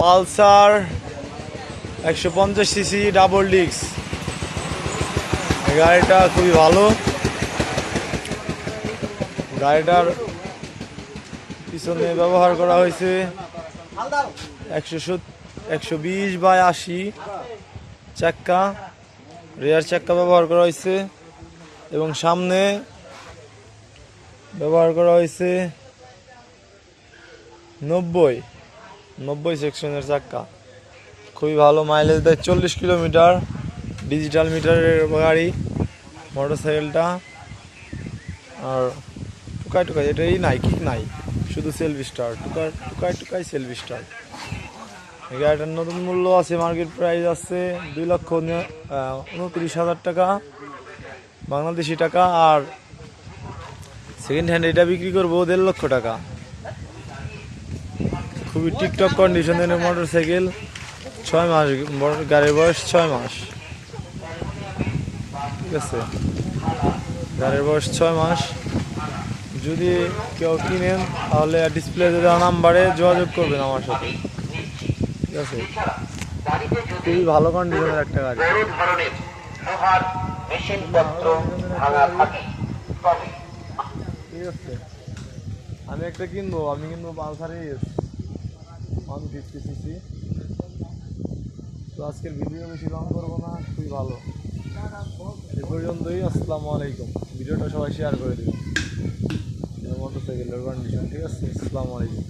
Pulsar 150 CC double disc. গাড়িটা খুবই ভালো। গাড়িটার পিছনে ব্যবহার করা হয়েছে 120/80 চাক্কা, রেয়ার চাক্কা ব্যবহার করা হয়েছে এবং সামনে ব্যবহার করা হয়েছে 90 সেকশনের চাক্কা। খুবই ভালো, মাইলেজ দেয় 40 কিলোমিটার। ডিজিটাল মিটারের গাড়ি মোটরসাইকেলটা। আর টুকাই এটাই নাই, কিক নাই, শুধু self start. Tukai self start. এই গাড়িটার নতুন মূল্য আছে, মার্কেট প্রাইস আছে 2,29,000 টাকা বাংলাদেশি টাকা। আর সেকেন্ড হ্যান্ড এটা বিক্রি করবো 1.5 লক্ষ টাকা। খুবই টিকটক কন্ডিশনের মোটরসাইকেল। 6 মাস গাড়ির বয়স, 6 মাস। ঠিক আছে, গাড়ির বয়স 6 মাস। যদি কেউ কিনেন তাহলে ডিসপ্লে দেওয়া নাম্বারে যোগাযোগ করবেন আমার সাথে। ঠিক আছে, খুবই ভালো কন্ডিশনের একটা গাড়ি। ঠিক আছে, আমি একটা কিনবো, পালসার 150 সিসি। তো আজকের ভিডিও বেশি লং করবো না, খুবই ভালো। এই পর্যন্তই। আসসালামু আলাইকুম। ভিডিওটা সবাই শেয়ার করে দেবেন মোটরসাইকেলের কন্ডিশন। ঠিক আছে, আসসালামু আলাইকুম।